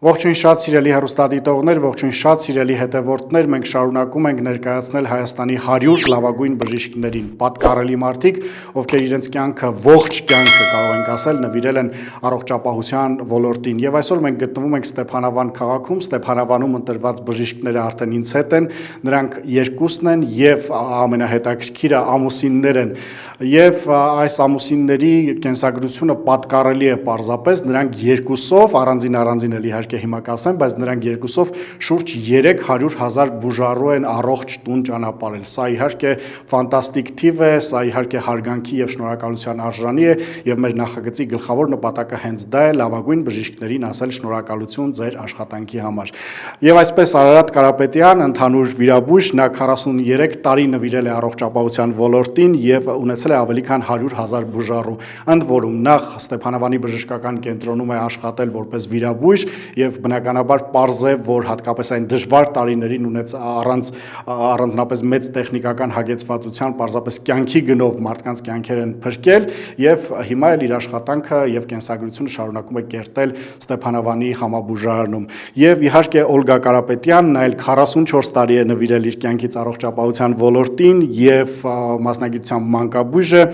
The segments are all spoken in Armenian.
Ողջույն շատ սիրելի հեռուստադիտողներ, ողջույն շատ սիրելի հետևորդներ, մենք շարունակում ենք ներկայացնել Հայաստանի 100 լավագույն բժիշկներին, պատկառելի մարդիկ, ովքեր իրենց կյանքը, ողջ կյանքը կարող ենք ասել, նվիրել են առողջապահության ոլորտին։ Եվ այսօր մենք գտնվում ենք Ստեփանավան քաղաքում, Ստեփանավանում ընտրված բժիշկները արդեն ինձ հետ են, նրանք երկուսն են եւ ամենահետաքրքիրը ամուսիններ են։ Եվ այս ամուսինների կենսագրությունը պատկառելի է պարզապես, նրանք երկուսով առանձին էլի հիմա կասեմ, բայց նրանք երկուսով շուրջ 300,000 բուժառու են առողջ տուն ճանապարհել։ Սա իհարկե ֆանտաստիկ թիվ է, սա իհարկե հարգանքի եւ շնորհակալության արժանի է եւ մեր նախագծի գլխավոր նպատակը հենց դա է՝ լավագույն բժիշկներին ասել շնորհակալություն ձեր աշխատանքի համար։ Եվ այսպես Արարատ Կարապետյան, ընդհանուր վիրաբույժ, նա 43 տարի նվիրել է առողջապահության ոլորտին եւ ունեցել է ավելի քան 100,000 բուժառու։ Ընդ որում նախ Ստեփանավանի բժշկական կենտրոնում է աշխատել որպես վիրաբույժ եւ բնականաբար պարզ է, որ հատկապես այն դժվար տարիներին ունեց առանձնապես մեծ տեխնիկական հագեցվածության, պարզապես կյանքի գնով մարդկանց կյանքեր են փրկել եւ հիմա էլ իր աշխատանքը եւ կենսագրությունը շարունակում է կերտել Ստեփանավանի համաբուժարանում։ Եվ իհարկե Օլգա Կարապետյանն այլ 44 տարի է նվիրել իր կյանքից առողջապահության ոլորտին եւ մասնագիտությամբ մանկաբույժ է,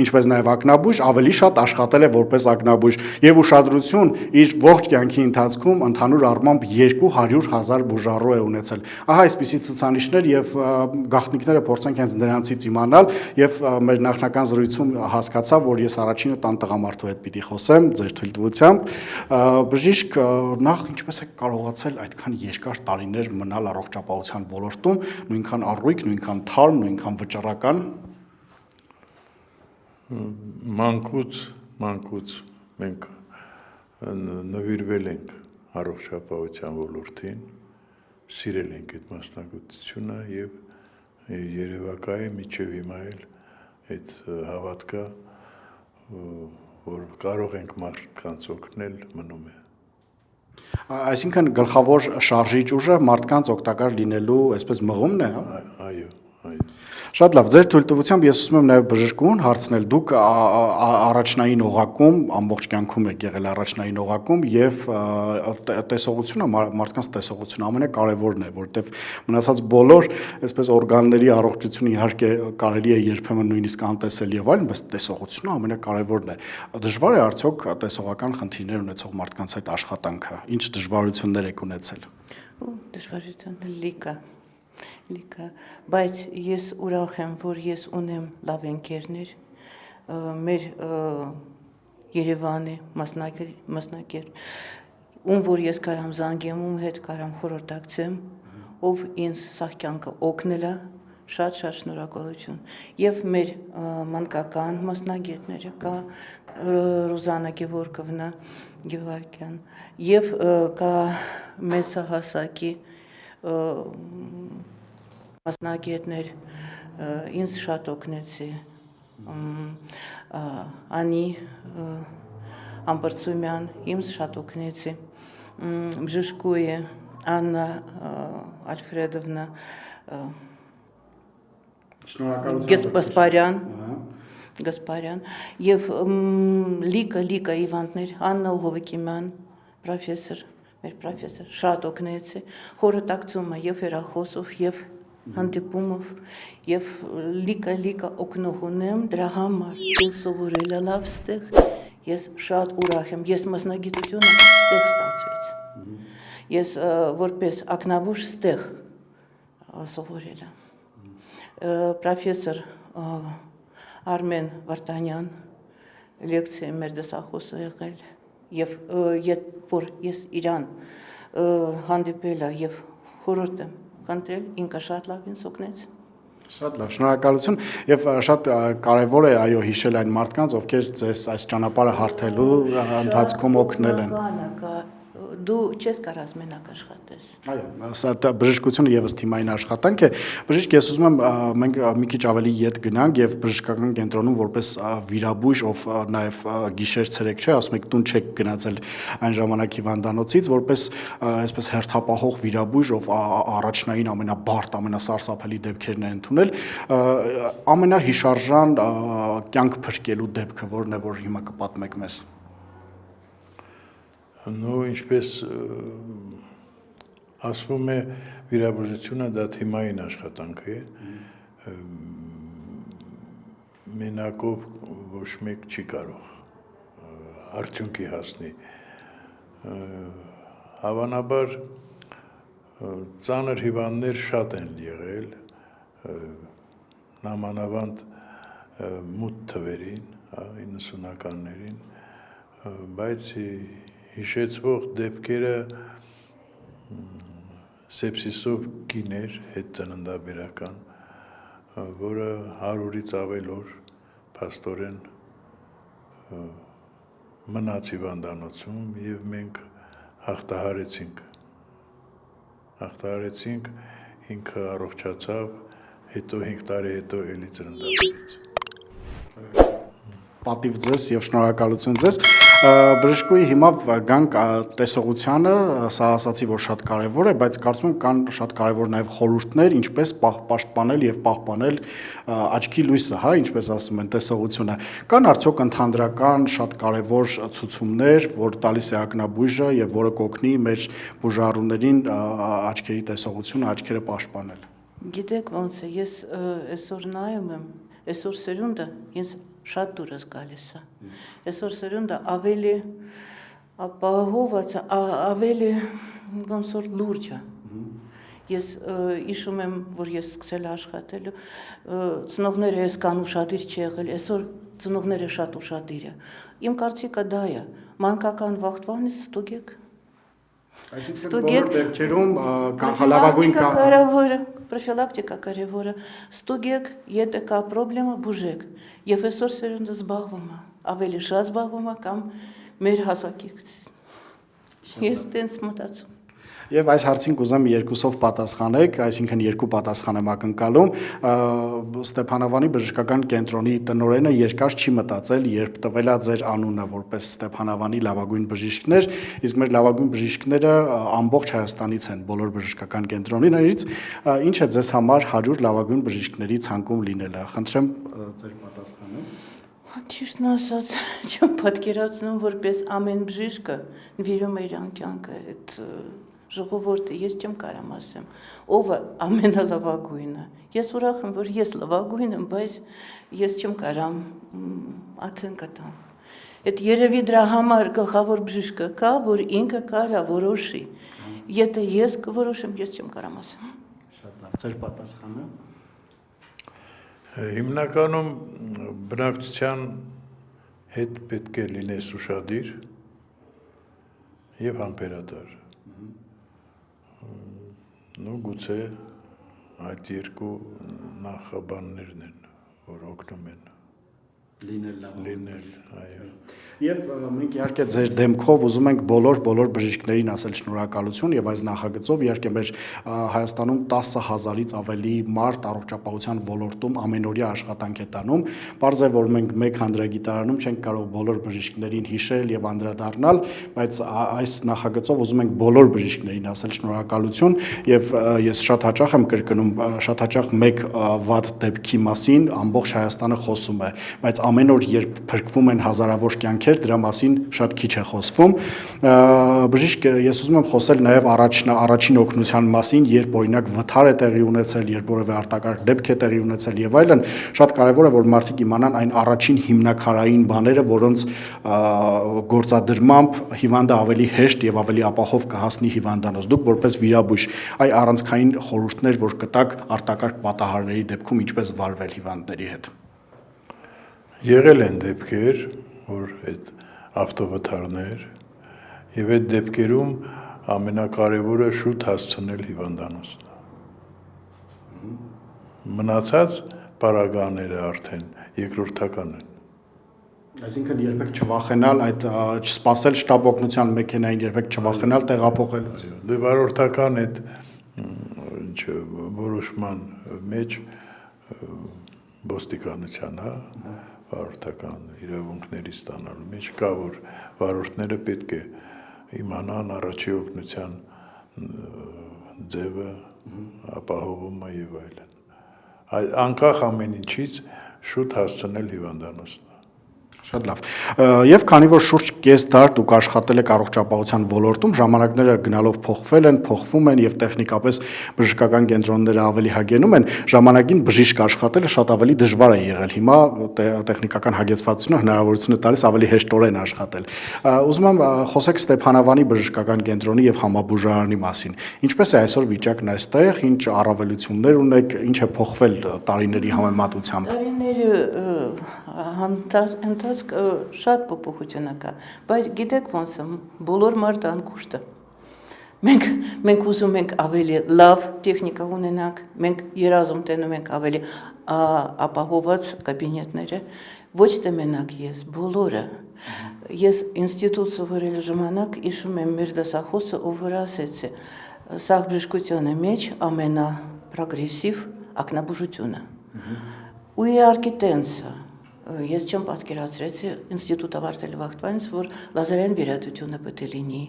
ինչպես նաեւ ակնաբույժ, ավելի շատ աշխատել է որպես ակնաբույժ եւ ուշադրություն իր ողջ կյանքի ընթացքում ընդհանուր առմամբ 200,000 բուժառու է ունեցել։ Ահա այսպիսի ցուցանիշներ եւ գաղտնիքները փորձենք հենց նրանցից իմանալ եւ մեր նախնական զրույցում հասկացա, որ ես առաջինը տան տղամարդու հետ պիտի խոսեմ ձեր թույլտվությամբ։ Բժիշկ, նախ ինչպես եք կարողացել այդքան երկար տարիներ մնալ առողջապահության ոլորտում, նույնքան առույգ, նույնքան թարմ, նույնքան վճռական։ Մանկուց մենք նվիրվել ենք առողջապահության ոլորտին, սիրել ենք այդ մասնագիտությունը եւ երևակայ մինչեւ հիմա էլ այդ հավատքը, որ կարող ենք մարդկանց օգնել, մնում է։ Այսինքն գլխավոր շարժիչ ուժը մարդկանց օգտակար լինելու այսպես մղումն է, հա։ Այո։ Շատ լավ, ձեր թույլտվությամբ ես ուզում եմ նաև բժշկուն հարցնել, դուք առաջնային օղակում, ամբողջ կյանքում եք եղել առաջնային օղակում եւ տեսողությունը, մարդկանց տեսողությունը ամենակարևորն է, որովհետեւ մնացած բոլոր այսպես օրգանների առողջությունը իհարկե կարելի է երբեմն նույնիսկ անտեսել եւ այլն, բայց տեսողությունը ամենակարևորն է։ Դժվար է արդյոք տեսողական խնդիրներ ունեցող մարդկանց հետ աշխատանքը, ինչ դժվարություններ եք ունեցել։ Դժվարություններ լիքը, բայց ես ուրախ եմ, որ ես ունեմ լավ ընկերներ, մեր Երևանի մասնակեր, որ ես կարամ զանգեմ, հետ կարամ խորհրդակցեմ, ով ինձ սաղ կյանքը օգնել է, շատ շնորհակալություն։ Եվ մեր մանկական մասնագետները կա Ռուզանա Գևորգյան եւ կա մեծահասակի մասնագետներ ինձ շատ օգնեցի Անի Ամբրցումյան ինձ շատ օգնեցի բժշկուհի Աննա Ալֆրեդովնա Գասպարյան եւ լիքը հիվանդներ Աննա Հովիկիմյան պրոֆեսոր մեր պրոֆեսոր շատ օգնեցի խորհրդակցումը եւ հեռախոսով եւ հանդիպումով եւ լիքը օգնող ունեմ դրա համար ես սովորել եմ լավ ստեղ ես շատ ուրախ եմ ես մասնագիտությունը ստեղ ստացվեց ես որպես ակնաբույժ ստեղ սովորել եմ պրոֆեսոր Արմեն Վարդանյան լեկցիա մեր դասախոս եղել եւ որ ես իրան հանդիպել եւ խորհուրդ եմ խնդրել ինքը շատ լավ ինձ օգնեց Շատ լավ, շնորհակալություն եւ շատ կարեւոր է այո հիշել այն մարդկանց, ովքեր ձեզ այս ճանապարհը հարթելու ընթացքում օգնել են։ Դու չես կարաս մենակ աշխատես։ Այո, սա բժշկությունը եւս թիմային աշխատանք է։ Բժիշկ, ես ուզում եմ մենք մի քիչ ավելի ետ գնանք եւ բժշկական կենտրոնում որպես վիրաբույժ, ով նաեւ գիշեր-ցերեկ չէ, ասում եք տուն չեք գնացել այն ժամանակ հիվանդանոցից, որպես այսպես հերթապահող վիրաբույժ, ով առաջնային ամենաբարդ, ամենասարսափելի դեպքերն է ընդունել, ամենահիշարժան կյանք փրկելու դեպքը որն է, որ հիմա կպատմեք մեզ։ նո ինչպես ասվում է վիրաբուժությունը դա թիմային աշխատանք է մենակով ոչ մեկ չի կարող արդյունքի հասնի հավանաբար ծանր հիվանդներ շատ են եղել նամանավանդ մութ թվերին 90-ականներին բայց հիշեցվող դեպքերը սեպսիսով կին էր հետծննդաբերական, որը 100-ից ավել օր փաստորեն մնաց հիվանդանոցում եւ մենք հաղթահարեցինք, ինքը առողջացավ, հետո 5 տարի հետո էլի ծննդաբերեց։ Պատիվ ձեզ եւ շնորհակալություն ձեզ։ Բժշկուհի հիմա գանք տեսողությանը, սա ասացի, որ շատ կարեւոր է, բայց կարծում եմ կան շատ կարեւոր նաեւ խորհուրդներ, ինչպես պաշտպանել եւ պահպանել աչքի լույսը, հա, ինչպես ասում են, տեսողությունը։ Կան արդյոք ընդհանրական շատ կարեւոր ցուցումներ, որ տալիս է ակնաբույժը եւ որը կօգնի մեր բուժառուներին աչքերի տեսողությունը, աչքերը պաշտպանել։ Գիտեք ոնց է, ես այսօր նայում եմ, այսօր սերունդը ինձ շատ դուրս գալիս է։ Այսօր սերունդը ավելի ապահոված, ավելի ոնց որ լուրջ է։ Ես հիշում եմ, որ ես սկսել աշխատել, ծնողները այսքան ուշադիր չի եղել, այսօր ծնողները շատ ուշադիր է։ Իմ կարծիքը դա է, մանկական վախտվանից ստուգեք։ Այսինքն բոլոր դեպքերում կանխալավագույն պրոֆիլակտիկա կարևոր է, ստուգեք, եթե կա պրոբլեմը, բուժեք։ Եվ այսօր սերունդը զբաղվում է, ավելի շատ զբաղվում է կամ մեր հասակից։ Ես տենց մտածում։ Եվ այս հարցին կուզեմ երկուսով պատասխանեք, այսինքն երկու պատասխան եմ ակնկալում։ Ստեփանավանի բժշկական կենտրոնի տնօրենը երկար չի մտածել, երբ տվել է ձեր անունը որպես Ստեփանավանի լավագույն բժիշկներ, իսկ մեր լավագույն բժիշկները ամբողջ Հայաստանից են, բոլոր բժշկական կենտրոններից, ինչ է ձեզ համար 100 լավագույն բժիշկների ցանկում լինելը։ Խնդրեմ ձեր պատասխանը։ Ճիշտն ասած, չեմ պատկերացնում, որպես ամեն բժիշկը նվիրում է իր կյանքը այդ ժողովուրդը, ես չեմ կարամ ասեմ, ով է ամենալավագույնը։ Ես ուրախ եմ, որ ես լավագույն եմ, բայց ես չեմ կարամ ացնկը տամ։ Այդ երևի դրա համար գլխավոր բժիշկը կա, որ ինքը կարա որոշի։ Եթե ես կորոշեմ, ես չեմ կարամ ասեմ։ Շատ լավ, ձեր պատասխանը։ Հիմնականում բնակչության հետ պետք է լինես ուշադիր եւ համբերատար։ Նո գուցե այդ երկու նախաբաններն են, որ օգնում են լինել, այո։ Եւ մենք իհարկե ձեր դեմքով ուզում ենք բոլոր բժիշկներին ասել շնորհակալություն եւ այս նախագծով իհարկե մեր Հայաստանում 10,000-ից ավելի մարդ առողջապահության ոլորտում ամենօրյա աշխատանք է տանում։ Պարզ է, որ մենք մեկ հանրագիտարանում չենք կարող բոլոր բժիշկներին հիշել եւ անդրադառնալ, բայց այս նախագծով ուզում ենք բոլոր բժիշկներին ասել շնորհակալություն եւ ես շատ հաճախ եմ կրկնում, շատ հաճախ մեկ վատ դեպքի մասին ամբողջ Հայաստանը խոսում է, բայց ամեն օր երբ փրկվում են հազարավոր կյանքեր, դրա մասին շատ քիչ է խոսվում։ Բժիշկ, ես ուզում եմ խոսել նաև առաջին օգնության մասին, երբ օրինակ վթար է տեղի ունեցել, երբ որևէ արտակարգ դեպք է տեղի ունեցել եւ այլն, շատ կարեւոր է, որ մարդիկ իմանան այն առաջին հիմնակարային բաները, որոնց գործադրմամբ հիվանդը ավելի հեշտ եւ ավելի ապահով կհասնի հիվանդանոց։ Դուք որպես վիրաբույժ այ առանցքային խորհուրդներ, որ կտաք արտակարգ պատահարների դեպքում ինչպես վարվել հիվանդների հետ։ Եղել են դեպքեր, որ այդ ավտովթարներ եւ այդ դեպքերում ամենակարևորը շուտ հասցնել հիվանդանոցն։ Մնացած պարագաները արդեն երկրորդական են։ Այսինքն երբեք չվախենալ այդ չսպասել շտաբ օգնության մեքենային, երբեք չվախենալ տեղափոխելուց։ Դե վարորդական այդ որոշման մեջ ոստիկանության, հա, վարորդական իրավունքների ստանալու մեջ կա, որ վարորդները պետք է իմանան առաջի օգնության ձևը, ապահովումը եւ այլն։ Անկախ ամեն ինչից շուտ հասցնել հիվանդանոցն։ Շատ լավ։ Եվ քանի որ շուրջ կես դար դուք աշխատել եք առողջապահության ոլորտում, ժամանակները գնալով փոխվել են, փոխվում են եւ տեխնիկապես բժշկական կենտրոնները ավելի հագենում են, ժամանակին բժիշկ աշխատելը շատ ավելի դժվար է եղել։ Հիմա տեխնիկական հագեցվածությունը հնարավորություն է տալիս ավելի հեշտորեն աշխատել։ Ուզում եմ խոսեք Ստեփանավանի բժշկական կենտրոնի եւ համաբուժարանի մասին։ Ինչպես է այսօր վիճակն այստեղ, ինչ առավելություններ ունեք, ինչ է փոխվել տարիների համեմատությամբ։ Տարիների ընթացք շատ փոփոխություն կա, բայց գիտեք ոնց է, բոլոր մարդը անկուշտ է։ Մենք ուզում ենք ավելի լավ տեխնիկա ունենանք, մենք երազում տենում ենք ավելի ապահոված կաբինետները, ոչ թե մենակ ես, բոլորը։ Ես ինստիտուտ սովորելու ժամանակ հիշում եմ մեր դասախոսը, ով որ ասեց է, սա բժշկության մեջ ամենապրոգրեսիվ ակնաբուժությունը։ Ու իհարկե տենց է։ Ես չեմ պատկերացրեցի ինստիտուտ ավարտելու վաղտվանից, որ լազերային վիրահատությունը պետք է լինի,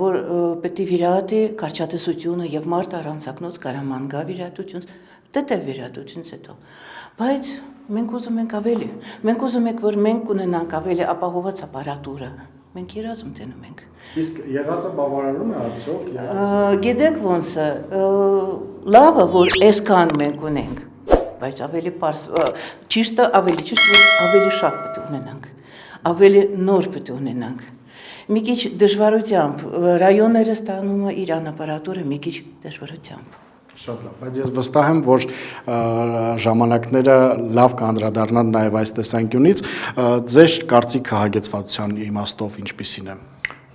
որ պետք է վիրահատի կարճատեսությունը եւ մարդ առանցակնոց կարաման գա վիրահատություն, դե վիրահատությունից հետո։ Բայց մենք ուզում ենք ավելի։ Մենք ուզում ենք, որ մենք ունենանք ավելի ապահոված ապարատուրը։ Մենք երազում տենում ենք։ Իսկ եղածը բավարարում է արդյոք։ Գիտեք ոնց է, լավը որ այսքան մենք ունենք, բայց ավելի ճիշտը ավելի շատ պետք է ունենանք, ավելի նոր պետք է ունենանք։ Մի քիչ դժվարությամբ ռայոնները ստանում է իր ապարատուրը մի քիչ դժվարությամբ։ Շատ լավ, բայց ես վստահ եմ, որ ժամանակները լավ կանդրադառնան նաև այս տեսանկյունից, ձեր կարծիքը հագեցվածության իմաստով ինչպիսին է։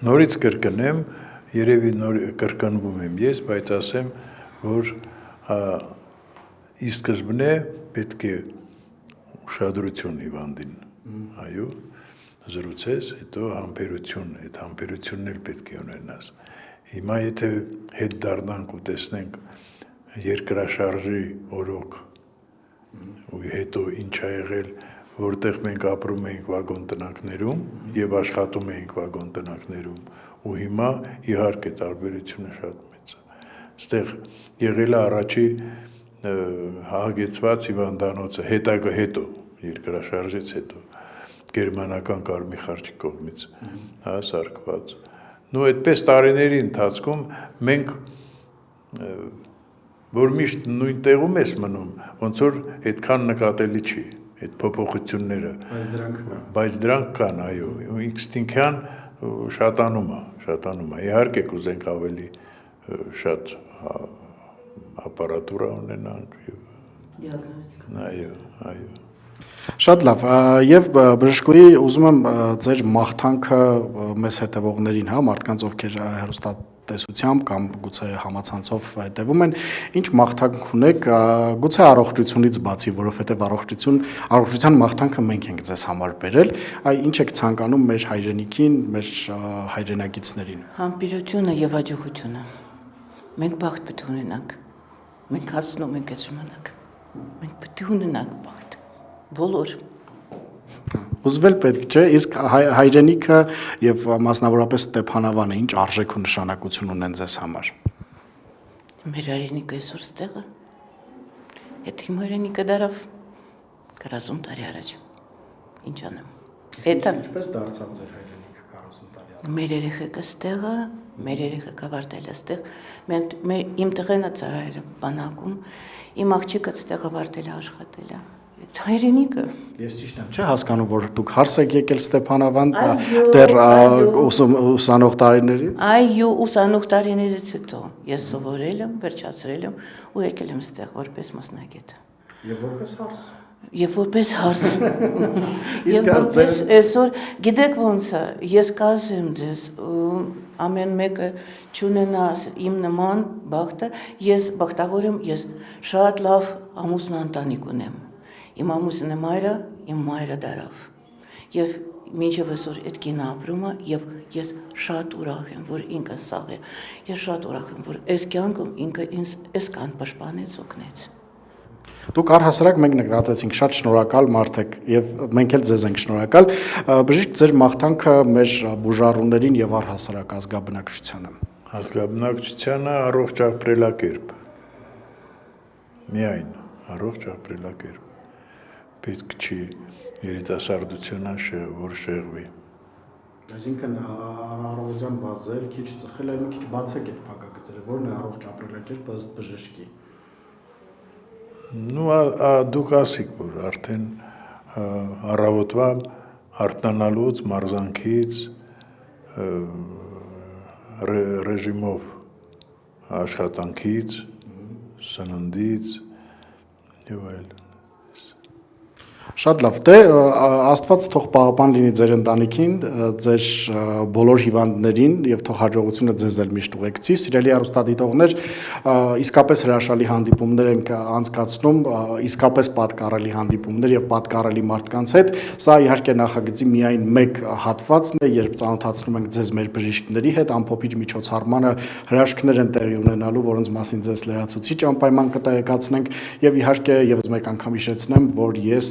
Նորից կրկնեմ, երևի նոր կրկնվում եմ ես, բայց ասեմ, որ ի սկզբնե պետք է ուշադրություն հիվանդին, այո, զրուցես, հետո համբերություն, այդ համբերությունն էլ պետք է ունենաս։ Հիմա եթե հետ դառնանք ու տեսնենք երկրաշարժի օրոք ու հետո ինչ ա եղել, որտեղ մենք ապրում էինք վագոն տնակներում եւ աշխատում էինք վագոն տնակներում ու հիմա իհարկե տարբերությունը շատ մեծ է։ Այստեղ եղել է առաջի հագեցված հիվանդանոցը հետո երկրաշարժից հետո գերմանական Կարմիր խաչի կողմից սարքված։ Նու այդպես տարիների ընթացքում մենք որ միշտ նույն տեղում ես մնում, ոնց որ այդքան նկատելի չի, այդ փոփոխությունները, բայց դրանք կան, այո, ինստինկտյան շատանում է, իհարկե կուզենք ավելի շատ ապարատուրա ունենանք, այո։ Շատ լավ, եւ բժշկուհի ուզում եմ ձեր մաղթանքը մեզ հետևողներին, մարդկանց ովքեր հեռուստատեսությամբ կամ գուցե համացանցով հետևում են, ինչ մաղթանք ունեք, գուցե առողջությունից բացի, որովհետեւ առողջության մաղթանքը մենք ենք ձեզ համար բերել, ինչ եք ցանկանում մեր հայրենիքին, մեր հայրենակիցներին։ Համբերությունը եւ աջակցությունը։ Մենք բախտ պետք է ունենանք։ Մենք հասնում ենք այդ ժամանակ։ Մենք պետք է ունենանք բախտ։ Բոլոր ուզվել պետք չէ, իսկ հայրենիքը եւ մասնավորապես Ստեփանավանը ինչ արժեք ու նշանակություն ունեն ձեզ համար։ Մեր հայրենիքը այսօր ստեղը։ Այդ իմ հայրենիքը դարավ 40 տարի առաջ։ Ինչ անեմ։ Հետո ինչպես դարձավ ձեր հայրենիքը 40 տարի առաջ։ Մեր երեխեքը ստեղը, մեր երեխեքը ավարտել է ստեղ։ Իմ տղեն է ծառայել բանակում, իմ աղջիկը ստեղ ավարտել է աշխատել է։ Հայրենիքը։ Ես ճիշտ եմ, չէ՞ հասկանում, որ դուք հարս եք եկել Ստեփանավան դեռ ուսանող տարիներից։ Այո, ուսանող տարիներից հետո ես սովորել եմ, վերջացրել եմ ու եկել եմ ստեղ որպես մասնագետ։ Եվ որպես հարս։ Եվ որպես հարս։ Եվ որպես այսօր, գիտեք ոնց է, ես կասեմ ձեզ, ամեն մեկը չունենաս իմ նման բախտը, ես բախտավոր եմ, ես շատ լավ ամուսնու ընտանիք ունեմ։ Իմ ամուսինը մայրը, իմ մայրը դարավ։ Եվ մինչև այսօր այդ կինը ապրում է եւ ես շատ ուրախ եմ, որ ինքը սաղ է։ Ես շատ ուրախ եմ, որ այս կյանքում ինքը ինձ այսքան պաշտպանեց, օգնեց։ Դուք առհասարակ մենք նկատեցինք, շատ շնորհակալ մարդ եք եւ մենք էլ ձեզ ենք շնորհակալ։ Բժիշկ, ձեր մաղթանքը մեր բուժառուներին եւ առհասարակ ազգաբնակչությանը։ Ազգաբնակչությանը առողջ ապրելակերպ։ Միայն առողջ ապրելակերպ։ Պետք չի երիտասարդությունը որ շեղվի։ Այսինքն առողջության բազել քիչ ծխել է, մի քիչ բացեք այդ փակագծերը, որն է առողջ ապրելակերպ ըստ բժշկի։ Դուք ասիք, որ արդեն առավոտվա արթնանալուց, մարզանքից, ռեժիմով աշխատանքից, սննդից եւ այլն։ Շատ լավ, Աստված թող պահապան լինի ձեր ընտանիքին, ձեր բոլոր հիվանդներին եւ թող հաջողությունը ձեզ էլ միշտ ուղեկցի։ Սիրելի հեռուստադիտողներ, իսկապես հրաշալի հանդիպումներ ենք անցկացնում, իսկապես պատկառելի հանդիպումներ եւ պատկառելի մարդկանց հետ։ Սա իհարկե նախագծի միայն մեկ հատվածն է, երբ ծանոթացնում ենք ձեզ մեր բժիշկների հետ, ամփոփիչ միջոցառմանը հրաշքներ են տեղի ունենալու, որոնց մասին ձեզ լրացուցիչ անպայման կտեղեկացնենք եւ իհարկե եւս մեկ անգամ հիշեցնեմ, որ ես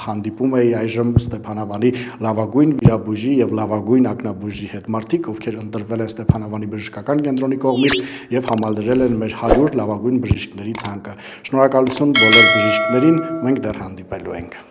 հանդիպում էի այժմ Ստեփանավանի լավագույն վիրաբույժի եւ լավագույն ակնաբույժի հետ, մարդիկ, ովքեր ընտրվել են Ստեփանավանի բժշկական կենտրոնի կողմից եւ համալրել են մեր 100 լավագույն բժիշկների ցանկը։ Շնորհակալություն բոլոր բժիշկներին, մենք դեռ հանդիպելու ենք։